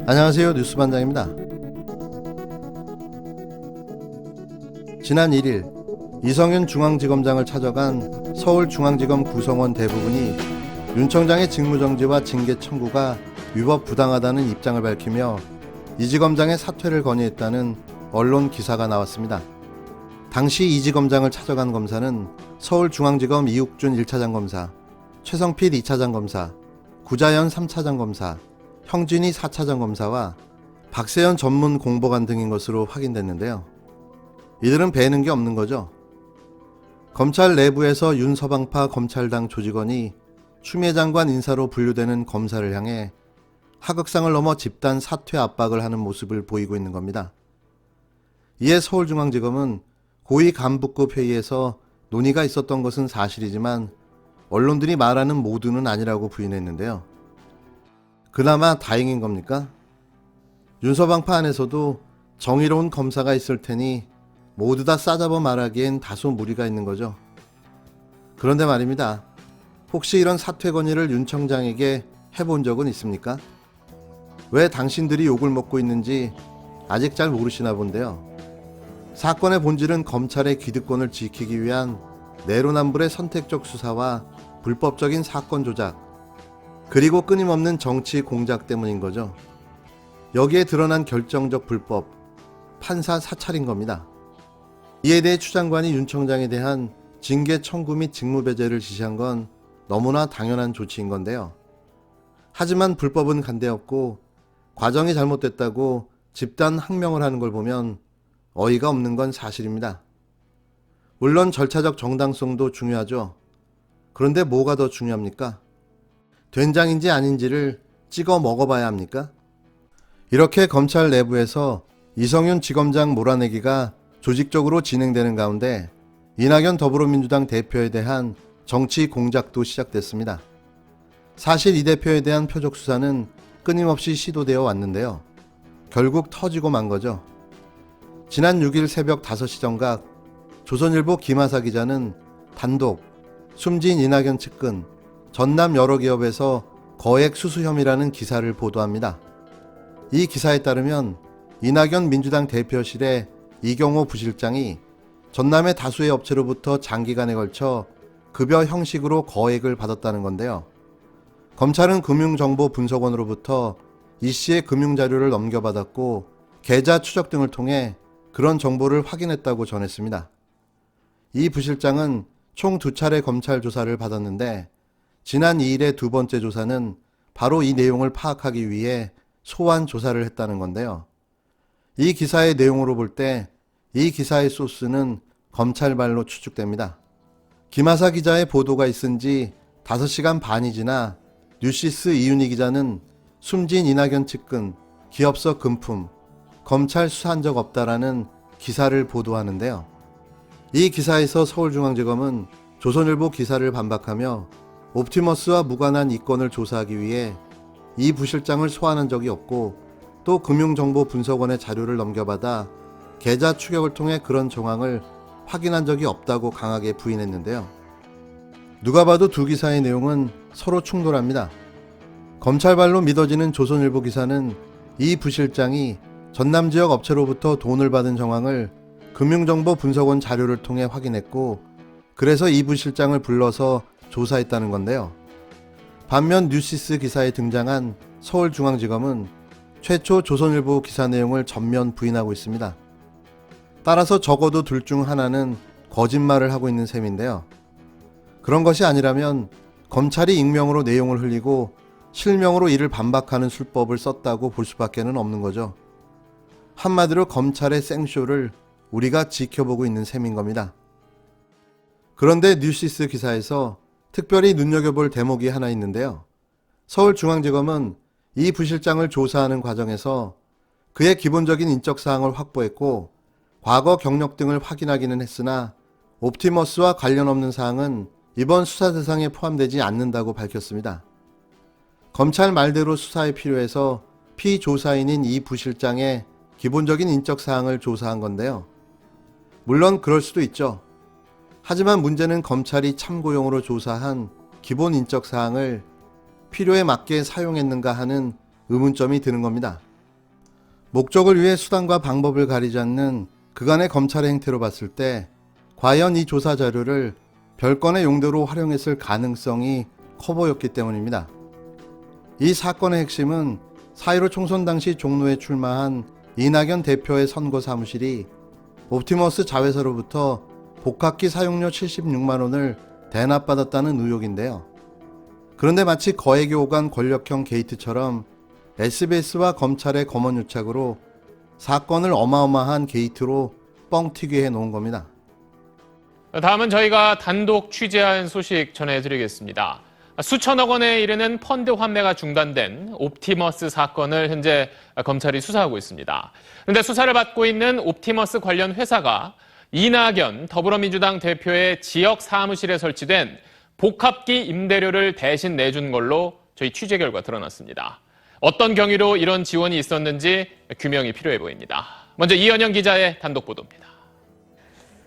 안녕하세요. 뉴스반장입니다. 지난 1일 이성윤 중앙지검장을 찾아간 서울중앙지검 구성원 대부분이 윤 청장의 직무정지와 징계 청구가 위법 부당하다는 입장을 밝히며 이 지검장의 사퇴를 건의했다는 언론 기사가 나왔습니다. 당시 이 지검장을 찾아간 검사는 서울중앙지검 이욱준 1차장 검사, 최성필 2차장 검사, 구자연 3차장 검사, 형진이 4차장 검사와 박세현 전문 공보관 등인 것으로 확인됐는데요. 이들은 배는 게 없는 거죠. 검찰 내부에서 윤서방파 검찰당 조직원이 추미애 장관 인사로 분류되는 검사를 향해 하극상을 넘어 집단 사퇴 압박을 하는 모습을 보이고 있는 겁니다. 이에 서울중앙지검은 고위 간부급 회의에서 논의가 있었던 것은 사실이지만 언론들이 말하는 모두는 아니라고 부인했는데요. 그나마 다행인 겁니까? 윤서방파 안에서도 정의로운 검사가 있을 테니 모두 다 싸잡아 말하기엔 다소 무리가 있는 거죠. 그런데 말입니다. 혹시 이런 사퇴 건의를 윤 청장에게 해본 적은 있습니까? 왜 당신들이 욕을 먹고 있는지 아직 잘 모르시나 본데요. 사건의 본질은 검찰의 기득권을 지키기 위한 내로남불의 선택적 수사와 불법적인 사건 조작, 그리고 끊임없는 정치 공작 때문인 거죠. 여기에 드러난 결정적 불법, 판사 사찰인 겁니다. 이에 대해 추 장관이 윤 청장에 대한 징계 청구 및 직무배제를 지시한 건 너무나 당연한 조치인 건데요. 하지만 불법은 간대없고 과정이 잘못됐다고 집단 항명을 하는 걸 보면 어이가 없는 건 사실입니다. 물론 절차적 정당성도 중요하죠. 그런데 뭐가 더 중요합니까? 된장인지 아닌지를 찍어 먹어봐야 합니까? 이렇게 검찰 내부에서 이성윤 지검장 몰아내기가 조직적으로 진행되는 가운데 이낙연 더불어민주당 대표에 대한 정치 공작도 시작됐습니다. 사실 이 대표에 대한 표적 수사는 끊임없이 시도되어 왔는데요. 결국 터지고 만 거죠. 지난 6일 새벽 5시 정각 조선일보 김하사 기자는 단독 숨진 이낙연 측근 전남 여러 기업에서 거액 수수 혐의라는 기사를 보도합니다. 이 기사에 따르면 이낙연 민주당 대표실의 이경호 부실장이 전남의 다수의 업체로부터 장기간에 걸쳐 급여 형식으로 거액을 받았다는 건데요. 검찰은 금융정보분석원으로부터 이 씨의 금융자료를 넘겨받았고 계좌 추적 등을 통해 그런 정보를 확인했다고 전했습니다. 이 부실장은 총 2차례 검찰 조사를 받았는데 지난 2일의 두 번째 조사는 바로 이 내용을 파악하기 위해 소환 조사를 했다는 건데요. 이 기사의 내용으로 볼 때 이 기사의 소스는 검찰발로 추측됩니다. 김하사 기자의 보도가 있은 지 5시간 반이 지나 뉴시스 이윤희 기자는 숨진 이낙연 측근, 기업서 금품, 검찰 수사한 적 없다라는 기사를 보도하는데요. 이 기사에서 서울중앙지검은 조선일보 기사를 반박하며 옵티머스와 무관한 이 건을 조사하기 위해 이 부실장을 소환한 적이 없고 또 금융정보분석원의 자료를 넘겨받아 계좌 추격을 통해 그런 정황을 확인한 적이 없다고 강하게 부인했는데요. 누가 봐도 두 기사의 내용은 서로 충돌합니다. 검찰발로 믿어지는 조선일보 기사는 이 부실장이 전남 지역 업체로부터 돈을 받은 정황을 금융정보분석원 자료를 통해 확인했고 그래서 이 부실장을 불러서 조사했다는 건데요. 반면 뉴시스 기사에 등장한 서울중앙지검은 최초 조선일보 기사 내용을 전면 부인하고 있습니다. 따라서 적어도 둘 중 하나는 거짓말을 하고 있는 셈인데요. 그런 것이 아니라면 검찰이 익명으로 내용을 흘리고 실명으로 이를 반박하는 술법을 썼다고 볼 수밖에는 없는 거죠. 한마디로 검찰의 생쇼를 우리가 지켜보고 있는 셈인 겁니다. 그런데 뉴시스 기사에서 특별히 눈여겨볼 대목이 하나 있는데요. 서울중앙지검은 이 부실장을 조사하는 과정에서 그의 기본적인 인적사항을 확보했고 과거 경력 등을 확인하기는 했으나 옵티머스와 관련 없는 사항은 이번 수사 대상에 포함되지 않는다고 밝혔습니다. 검찰 말대로 수사에 필요해서 피조사인인 이 부실장의 기본적인 인적사항을 조사한 건데요. 물론 그럴 수도 있죠. 하지만 문제는 검찰이 참고용으로 조사한 기본 인적사항을 필요에 맞게 사용했는가 하는 의문점이 드는 겁니다. 목적을 위해 수단과 방법을 가리지 않는 그간의 검찰의 행태로 봤을 때 과연 이 조사 자료를 별건의 용도로 활용했을 가능성이 커 보였기 때문입니다. 이 사건의 핵심은 4.15 총선 당시 종로에 출마한 이낙연 대표의 선거 사무실이 옵티머스 자회사로부터 복합기 사용료 76만 원을 대납받았다는 의혹인데요. 그런데 마치 거액이 오간 권력형 게이트처럼 SBS와 검찰의 검언유착으로 사건을 어마어마한 게이트로 뻥튀기 해놓은 겁니다. 다음은 저희가 단독 취재한 소식 전해드리겠습니다. 수천억 원에 이르는 펀드 환매가 중단된 옵티머스 사건을 현재 검찰이 수사하고 있습니다. 그런데 수사를 받고 있는 옵티머스 관련 회사가 이낙연 더불어민주당 대표의 지역 사무실에 설치된 복합기 임대료를 대신 내준 걸로 저희 취재 결과 드러났습니다. 어떤 경위로 이런 지원이 있었는지 규명이 필요해 보입니다. 먼저 이현영 기자의 단독 보도입니다.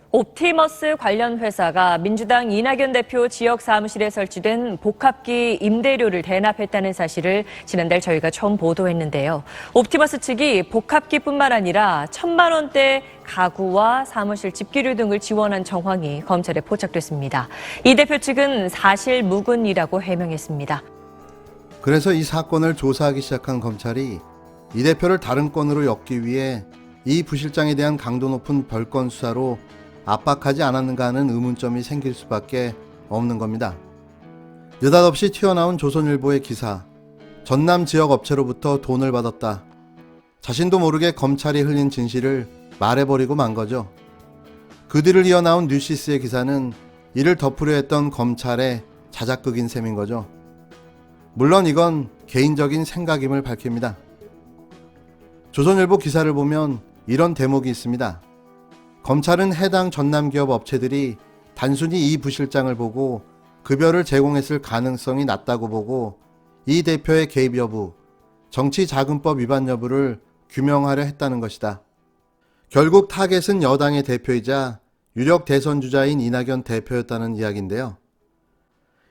옵티머스 관련 회사가 민주당 이낙연 대표 지역 사무실에 설치된 복합기 임대료를 대납했다는 사실을 지난달 저희가 처음 보도했는데요. 옵티머스 측이 복합기뿐만 아니라 1,000만 원대 가구와 사무실 집기료 등을 지원한 정황이 검찰에 포착됐습니다. 이 대표 측은 사실무근이라고 해명했습니다. 그래서 이 사건을 조사하기 시작한 검찰이 이 대표를 다른 건으로 엮기 위해 이 부실장에 대한 강도 높은 별건 수사로 압박하지 않았는가 하는 의문점이 생길 수밖에 없는 겁니다. 느닷없이 튀어나온 조선일보의 기사, 전남 지역 업체로부터 돈을 받았다. 자신도 모르게 검찰이 흘린 진실을 말해버리고 만 거죠. 그 뒤를 이어나온 뉴시스의 기사는 이를 덮으려 했던 검찰의 자작극인 셈인 거죠. 물론 이건 개인적인 생각임을 밝힙니다. 조선일보 기사를 보면 이런 대목이 있습니다. 검찰은 해당 전남기업 업체들이 단순히 이 부실장을 보고 급여를 제공했을 가능성이 낮다고 보고 이 대표의 개입 여부, 정치자금법 위반 여부를 규명하려 했다는 것이다. 결국 타겟은 여당의 대표이자 유력 대선 주자인 이낙연 대표였다는 이야기인데요.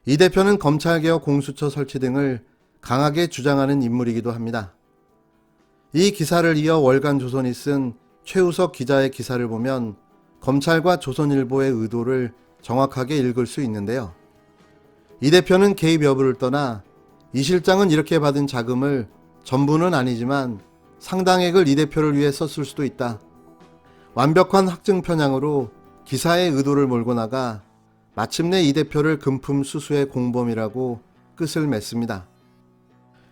이 대표는 검찰개혁 공수처 설치 등을 강하게 주장하는 인물이기도 합니다. 이 기사를 이어 월간조선이 쓴 최우석 기자의 기사를 보면 검찰과 조선일보의 의도를 정확하게 읽을 수 있는데요. 이 대표는 개입 여부를 떠나 이 실장은 이렇게 받은 자금을 전부는 아니지만 상당액을 이 대표를 위해 썼을 수도 있다. 완벽한 확증 편향으로 기사의 의도를 몰고 나가 마침내 이 대표를 금품 수수의 공범이라고 끝을 맺습니다.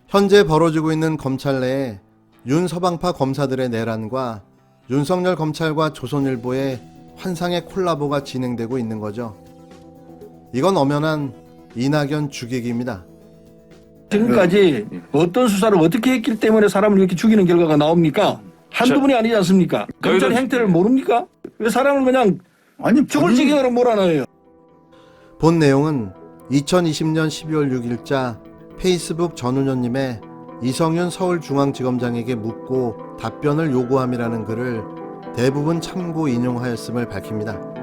현재 벌어지고 있는 검찰 내에 윤서방파 검사들의 내란과 윤석열 검찰과 조선일보의 환상의 콜라보가 진행되고 있는 거죠. 이건 엄연한 이낙연 죽이기입니다. 지금까지 어떤 수사를 어떻게 했기 때문에 사람을 이렇게 죽이는 결과가 나옵니까? 한두 분이 아니지 않습니까? 검찰의 행태를 모릅니까? 왜 사람을 그냥 죽을 지경으로 몰아넣어요? 본 내용은 2020년 12월 6일자 페이스북 전운현님의 이성윤 서울중앙지검장에게 묻고 답변을 요구함이라는 글을 대부분 참고 인용하였음을 밝힙니다.